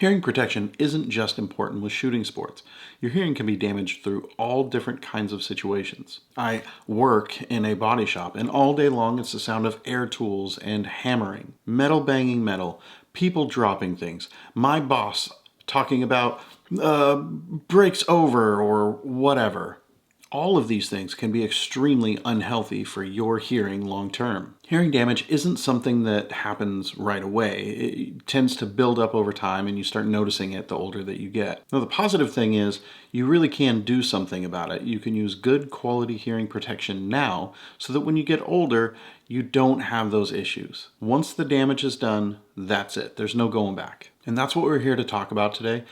Hearing protection isn't just important with shooting sports. Your hearing can be damaged through all different kinds of situations. I work in a body shop, and all day long it's the sound of air tools and hammering, metal banging metal, people dropping things, my boss talking about breaks over or whatever. All of these things can be extremely unhealthy for your hearing long term. Hearing damage isn't something that happens right away. It tends to build up over time and you start noticing it the older that you get. Now the positive thing is you really can do something about it. You can use good quality hearing protection now so that when you get older, you don't have those issues. Once the damage is done, that's it. There's no going back. And that's what we're here to talk about today.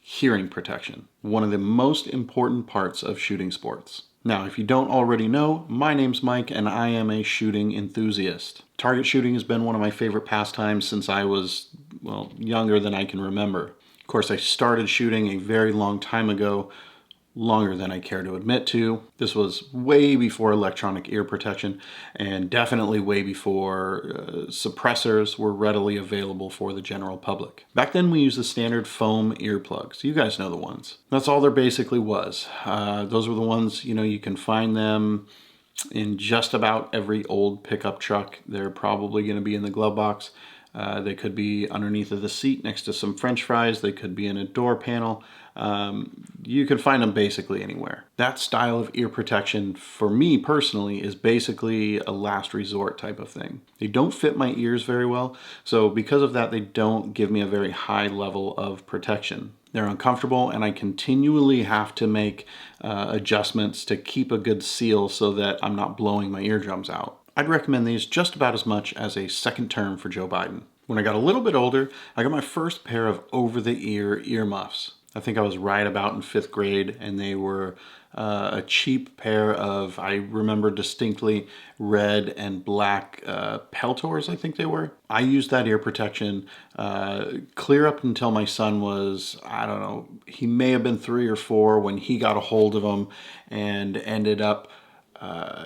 Hearing protection, one of the most important parts of shooting sports. Now, if you don't already know, my name's Mike and I am a shooting enthusiast. Target shooting has been one of my favorite pastimes since I was, well, younger than I can remember. Of course, I started shooting a very long time ago, longer than I care to admit to. This was way before electronic ear protection and definitely way before suppressors were readily available for the general public. Back then we used the standard foam earplugs. You guys know the ones. That's all there basically was. Those were the ones, you can find them in just about every old pickup truck. They're probably going to be in the glove box. They could be underneath of the seat next to some French fries. They could be in a door panel. You can find them basically anywhere. That style of ear protection, for me personally, is basically a last resort type of thing. They don't fit my ears very well, so because of that, they don't give me a very high level of protection. They're uncomfortable, and I continually have to make adjustments to keep a good seal so that I'm not blowing my eardrums out. I'd recommend these just about as much as a second term for Joe Biden. When I got a little bit older, I got my first pair of over-the-ear earmuffs. I think I was right about in 5th grade, and they were a cheap pair of, I remember distinctly, red and black Peltors, I think they were. I used that ear protection clear up until my son was, I don't know, he may have been 3 or 4 when he got a hold of them and ended up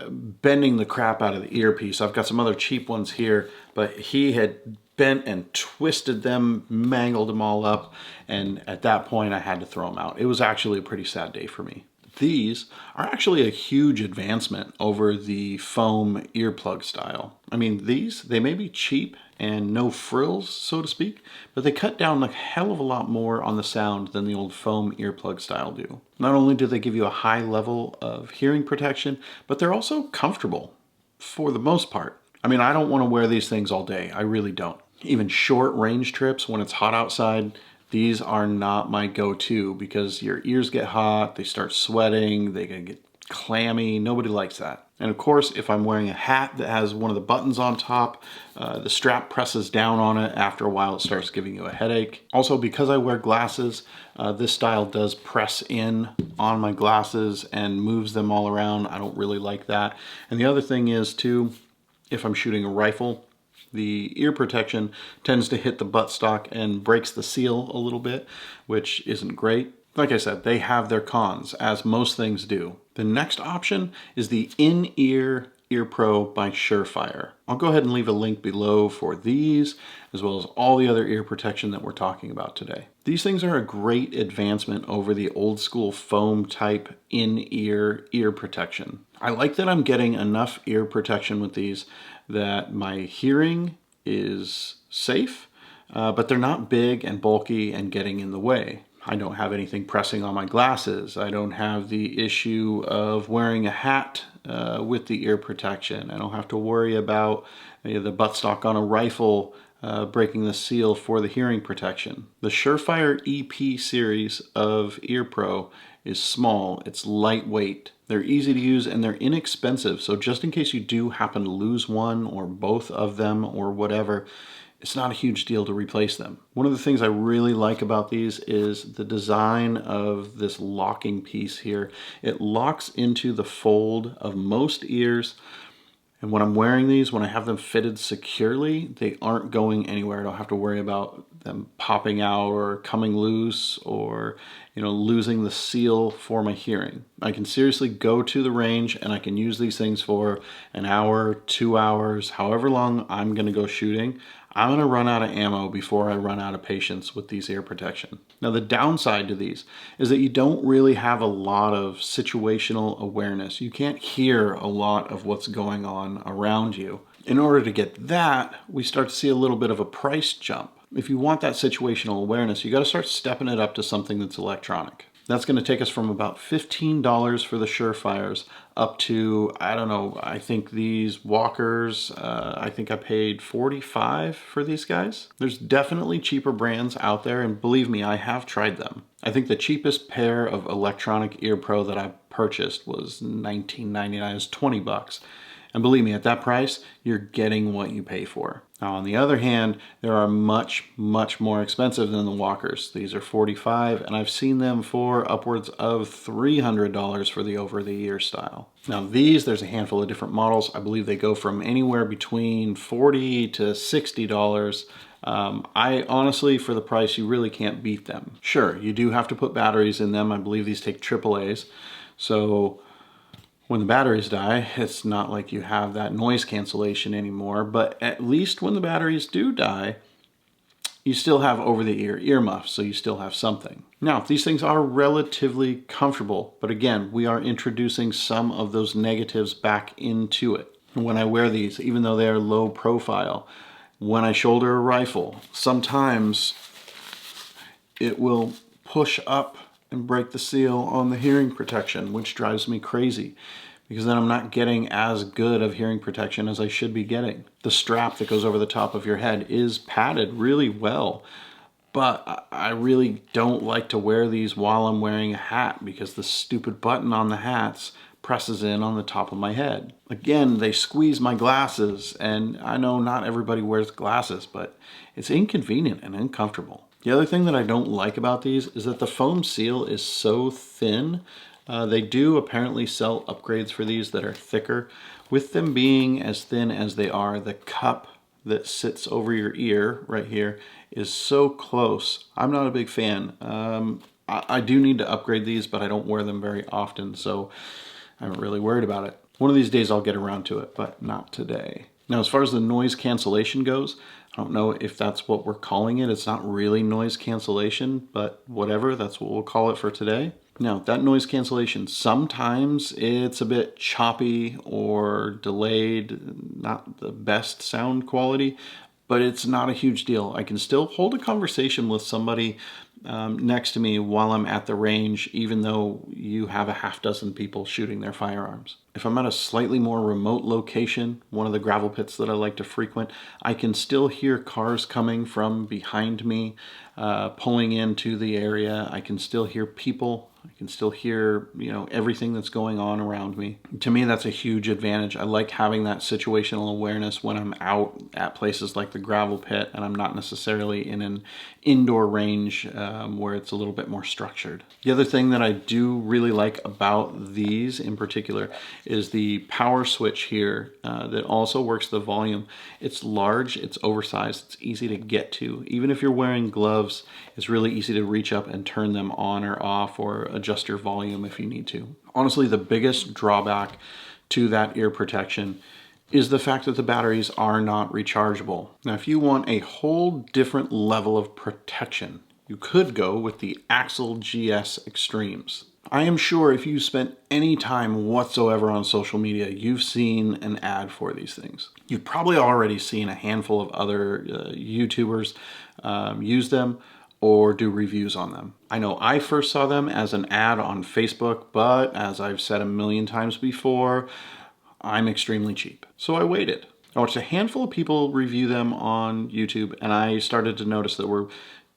bending the crap out of the earpiece. I've got some other cheap ones here, but he had bent and twisted them, mangled them all up, and at that point I had to throw them out. It was actually a pretty sad day for me. These are actually a huge advancement over the foam earplug style. I mean, they may be cheap and no frills, so to speak, but they cut down a hell of a lot more on the sound than the old foam earplug style do. Not only do they give you a high level of hearing protection, but they're also comfortable for the most part. I mean, I don't want to wear these things all day. I really don't. Even short range trips when it's hot outside, these are not my go-to because your ears get hot, they start sweating, they can get clammy. Nobody likes that. And of course, if I'm wearing a hat that has one of the buttons on top, the strap presses down on it. After a while, it starts giving you a headache. Also, because I wear glasses, this style does press in on my glasses and moves them all around. I don't really like that. And the other thing is too, if I'm shooting a rifle, the ear protection tends to hit the buttstock and breaks the seal a little bit, which isn't great. Like I said, they have their cons, as most things do. The next option is the In-Ear EarPro by SureFire. I'll go ahead and leave a link below for these, as well as all the other ear protection that we're talking about today. These things are a great advancement over the old school foam type in-ear ear protection. I like that I'm getting enough ear protection with these that my hearing is safe, but they're not big and bulky and getting in the way. I don't have anything pressing on my glasses. I don't have the issue of wearing a hat with the ear protection. I don't have to worry about the buttstock on a rifle breaking the seal for the hearing protection. The SureFire EP series of EarPro is small, it's lightweight, they're easy to use, and they're inexpensive. So just in case you do happen to lose one or both of them or whatever, it's not a huge deal to replace them. One of the things I really like about these is the design of this locking piece here. It locks into the fold of most ears, and when I'm wearing these, when I have them fitted securely, they aren't going anywhere. I don't have to worry about them popping out or coming loose or losing the seal for my hearing. I can seriously go to the range and I can use these things for an hour, 2 hours, however long I'm gonna go shooting. I'm gonna run out of ammo before I run out of patience with these ear protection. Now the downside to these is that you don't really have a lot of situational awareness. You can't hear a lot of what's going on around you. In order to get that, we start to see a little bit of a price jump. If you want that situational awareness, you gotta start stepping it up to something that's electronic. That's going to take us from about $15 for the SureFires up to, I don't know, I think these walkers, I think I paid $45 for these guys. There's definitely cheaper brands out there, and believe me, I have tried them. I think the cheapest pair of electronic EarPro that I purchased was $19.99, it was 20 bucks. And believe me, at that price, you're getting what you pay for. Now, on the other hand, there are much, much more expensive than the walkers. These are $45, and I've seen them for upwards of $300 for the over-the-ear style. Now these, there's a handful of different models. I believe they go from anywhere between $40 to $60. I honestly, for the price, you really can't beat them. Sure, you do have to put batteries in them. I believe these take AAAs. So when the batteries die, it's not like you have that noise cancellation anymore, but at least when the batteries do die, you still have over-the-ear earmuffs, so you still have something. Now, these things are relatively comfortable, but again, we are introducing some of those negatives back into it. When I wear these, even though they are low profile, when I shoulder a rifle, sometimes it will push up and break the seal on the hearing protection, which drives me crazy because then I'm not getting as good of hearing protection as I should be getting. The strap that goes over the top of your head is padded really well, but I really don't like to wear these while I'm wearing a hat because the stupid button on the hats presses in on the top of my head. Again, they squeeze my glasses, and I know not everybody wears glasses, but it's inconvenient and uncomfortable. The other thing that I don't like about these is that the foam seal is so thin. They do apparently sell upgrades for these that are thicker. With them being as thin as they are, the cup that sits over your ear right here is so close. I'm not a big fan. I do need to upgrade these, but I don't wear them very often, so I'm not really worried about it. One of these days I'll get around to it, but not today. Now, as far as the noise cancellation goes, I don't know if that's what we're calling it. It's not really noise cancellation, but whatever, that's what we'll call it for today. Now, that noise cancellation, sometimes it's a bit choppy or delayed, not the best sound quality, but it's not a huge deal. I can still hold a conversation with somebody next to me while I'm at the range, even though you have a half dozen people shooting their firearms. If I'm at a slightly more remote location, one of the gravel pits that I like to frequent, I can still hear cars coming from behind me, pulling into the area. I can still hear people. I can still hear, everything that's going on around me. To me, that's a huge advantage. I like having that situational awareness when I'm out at places like the gravel pit and I'm not necessarily in an indoor range where it's a little bit more structured. The other thing that I do really like about these in particular is the power switch here that also works the volume. It's large, it's oversized, it's easy to get to. Even if you're wearing gloves, it's really easy to reach up and turn them on or off or adjust your volume if you need to. Honestly, the biggest drawback to that ear protection is the fact that the batteries are not rechargeable. Now, if you want a whole different level of protection, you could go with the Axil GS Extremes. I am sure if you spent any time whatsoever on social media, you've seen an ad for these things. You've probably already seen a handful of other YouTubers use them or do reviews on them. I know I first saw them as an ad on Facebook, but as I've said a million times before, I'm extremely cheap. So I waited. I watched a handful of people review them on YouTube, and I started to notice there were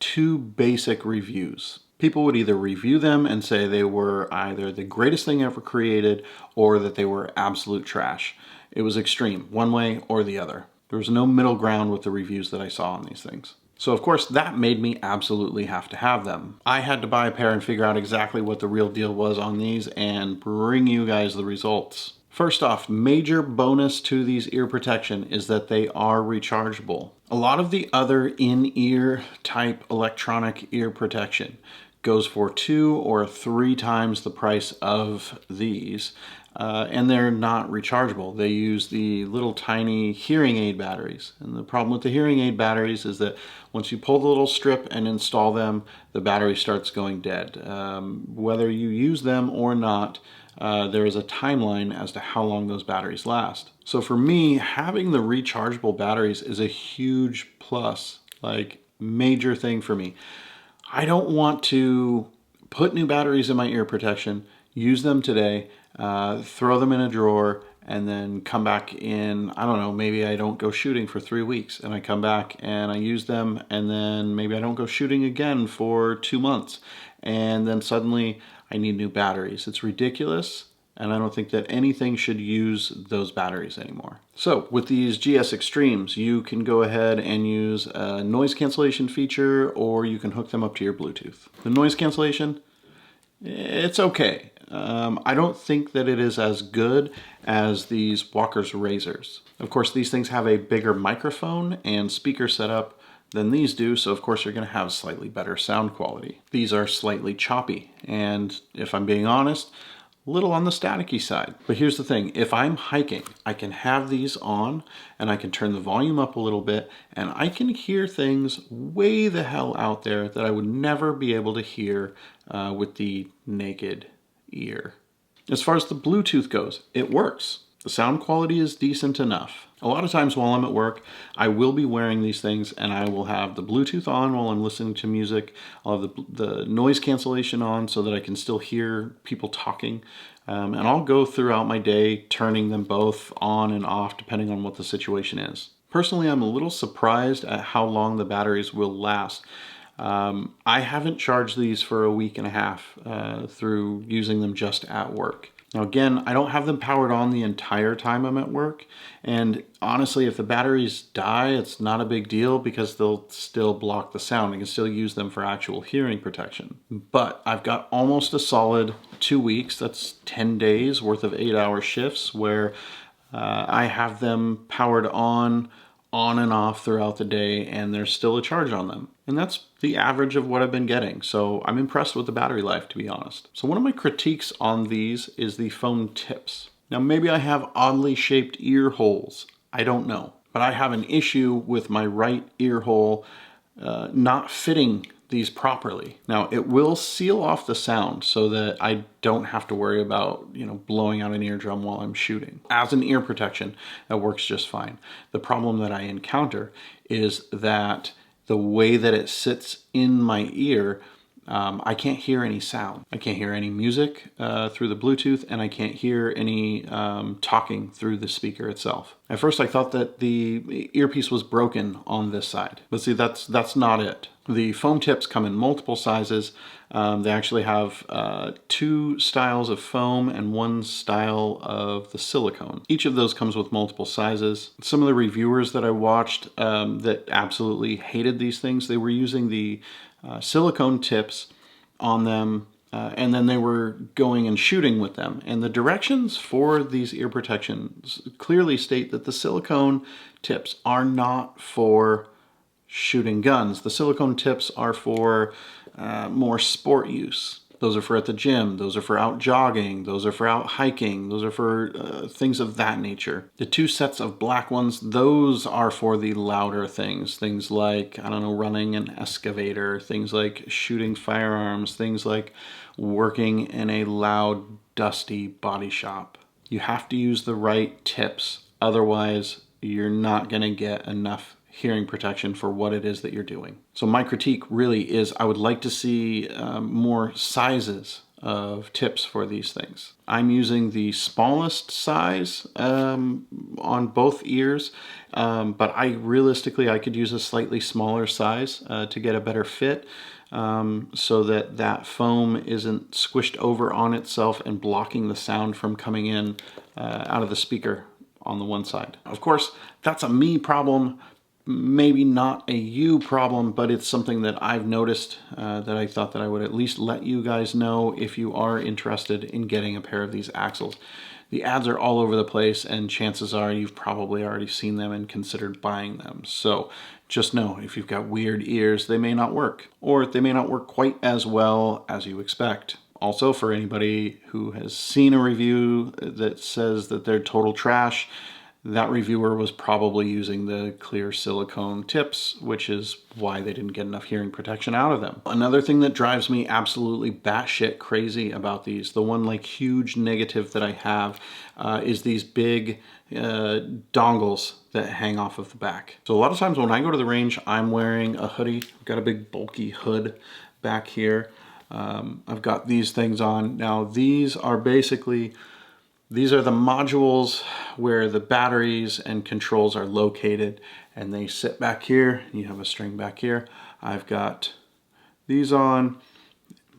two basic reviews. People would either review them and say they were either the greatest thing ever created or that they were absolute trash. It was extreme, one way or the other. There was no middle ground with the reviews that I saw on these things. So of course that made me absolutely have to have them. I had to buy a pair and figure out exactly what the real deal was on these and bring you guys the results. First off, major bonus to these ear protection is that they are rechargeable. A lot of the other in-ear type electronic ear protection goes for 2 or 3 times the price of these. And they're not rechargeable. They use the little tiny hearing aid batteries. And the problem with the hearing aid batteries is that once you pull the little strip and install them, the battery starts going dead. Whether you use them or not, there is a timeline as to how long those batteries last. So for me, having the rechargeable batteries is a huge plus, like major thing for me. I don't want to put new batteries in my ear protection, use them today, throw them in a drawer, and then come back in, I don't know, maybe I don't go shooting for 3 weeks, and I come back and I use them, and then maybe I don't go shooting again for 2 months, and then suddenly I need new batteries. It's ridiculous, and I don't think that anything should use those batteries anymore. So with these GS Extremes, you can go ahead and use a noise cancellation feature, or you can hook them up to your Bluetooth. The noise cancellation, it's okay. I don't think that it is as good as these Walker's Razors. Of course, these things have a bigger microphone and speaker setup than these do, so of course you're going to have slightly better sound quality. These are slightly choppy, and if I'm being honest, a little on the staticky side. But here's the thing, if I'm hiking, I can have these on and I can turn the volume up a little bit, and I can hear things way the hell out there that I would never be able to hear with the naked ear. As far as the Bluetooth goes, it works. The sound quality is decent enough. A lot of times while I'm at work, I will be wearing these things and I will have the Bluetooth on while I'm listening to music. I'll have the noise cancellation on so that I can still hear people talking. And I'll go throughout my day turning them both on and off depending on what the situation is. Personally, I'm a little surprised at how long the batteries will last. I haven't charged these for a week and a half through using them just at work. Now again, I don't have them powered on the entire time I'm at work, and honestly, if the batteries die, it's not a big deal because they'll still block the sound. I can still use them for actual hearing protection. But I've got almost a solid 2 weeks, that's 10 days worth of 8-hour shifts where I have them powered on and off throughout the day, and there's still a charge on them. And that's the average of what I've been getting. So I'm impressed with the battery life, to be honest. So one of my critiques on these is the foam tips. Now maybe I have oddly shaped ear holes. I don't know. But I have an issue with my right ear hole not fitting these properly. Now it will seal off the sound so that I don't have to worry about, blowing out an eardrum while I'm shooting. As an ear protection, that works just fine. The problem that I encounter is that the way that it sits in my ear, I can't hear any sound. I can't hear any music through the Bluetooth, and I can't hear any talking through the speaker itself. At first I thought that the earpiece was broken on this side, but see, that's not it. The foam tips come in multiple sizes. They actually have 2 styles of foam and 1 style of the silicone. Each of those comes with multiple sizes. Some of the reviewers that I watched that absolutely hated these things, they were using the silicone tips on them and then they were going and shooting with them. And the directions for these ear protections clearly state that the silicone tips are not for shooting guns. The silicone tips are for more sport use. Those are for at the gym, those are for out jogging, those are for out hiking, those are for things of that nature. The 2 sets of black ones, those are for the louder things like, running an excavator, things like shooting firearms, things like working in a loud, dusty body shop. You have to use the right tips, otherwise you're not going to get enough hearing protection for what it is that you're doing. So my critique really is I would like to see more sizes of tips for these things. I'm using the smallest size on both ears, but I could use a slightly smaller size to get a better fit so that foam isn't squished over on itself and blocking the sound from coming in out of the speaker on the one side. Of course, that's a me problem. Maybe not a you problem, but it's something that I've noticed that I thought that I would at least let you guys know if you are interested in getting a pair of these Axils. The ads are all over the place, and chances are you've probably already seen them and considered buying them. So just know, if you've got weird ears, they may not work, or they may not work quite as well as you expect. Also, for anybody who has seen a review that says that they're total trash, that reviewer was probably using the clear silicone tips, which is why they didn't get enough hearing protection out of them. Another thing that drives me absolutely batshit crazy about these, the one like huge negative that I have, is these big dongles that hang off of the back. So a lot of times when I go to the range, I'm wearing a hoodie. I've got a big bulky hood back here. I've got these things on. Now these are basically, these are the modules where the batteries and controls are located, and they sit back here. You have a string back here. I've got these on,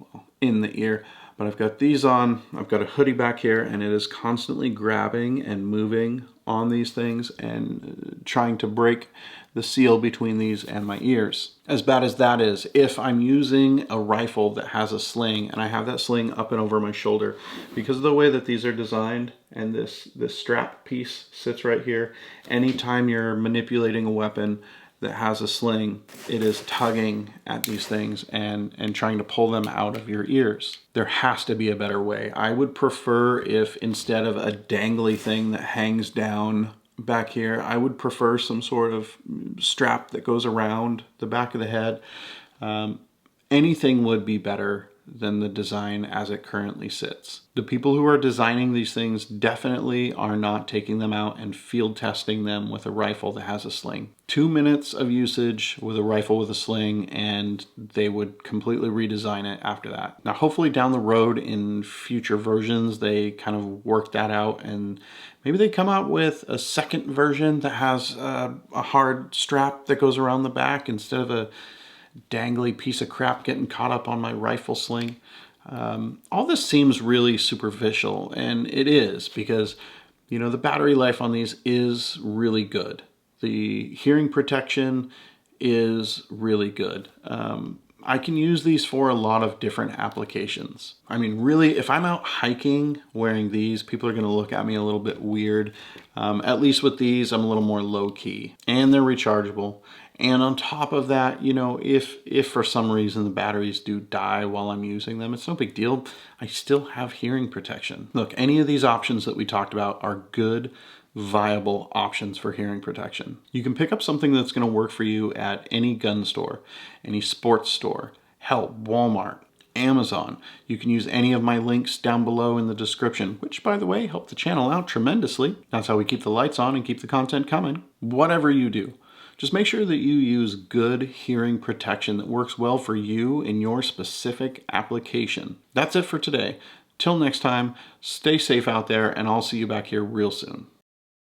well, in the ear, but I've got these on. I've got a hoodie back here, and it is constantly grabbing and moving on these things and trying to break the seal between these and my ears. As bad as that is, if I'm using a rifle that has a sling and I have that sling up and over my shoulder, because of the way that these are designed and this strap piece sits right here, anytime you're manipulating a weapon that has a sling, it is tugging at these things and trying to pull them out of your ears. There has to be a better way. I would prefer if instead of a dangly thing that hangs down back here, I would prefer some sort of strap that goes around the back of the head. Anything would be better than the design as it currently sits. The people who are designing these things definitely are not taking them out and field testing them with a rifle that has a sling. 2 minutes of usage with a rifle with a sling, and they would completely redesign it after that. Now, hopefully down the road in future versions, they kind of work that out, and maybe they come out with a second version that has a hard strap that goes around the back instead of a dangly piece of crap getting caught up on my rifle sling. All this seems really superficial, and it is, because, you know, the battery life on these is really good. The hearing protection is really good. I can use these for a lot of different applications. I mean, really, if I'm out hiking wearing these, people are gonna look at me a little bit weird. At least with these, I'm a little more low key, and they're rechargeable. And on top of that, you know, if for some reason the batteries do die while I'm using them, it's no big deal. I still have hearing protection. Look, any of these options that we talked about are good, viable options for hearing protection. You can pick up something that's going to work for you at any gun store, any sports store, hell, Walmart, Amazon. You can use any of my links down below in the description, which, by the way, help the channel out tremendously. That's how we keep the lights on and keep the content coming. Whatever you do, just make sure that you use good hearing protection that works well for you in your specific application. That's it for today. Till next time, stay safe out there, and I'll see you back here real soon.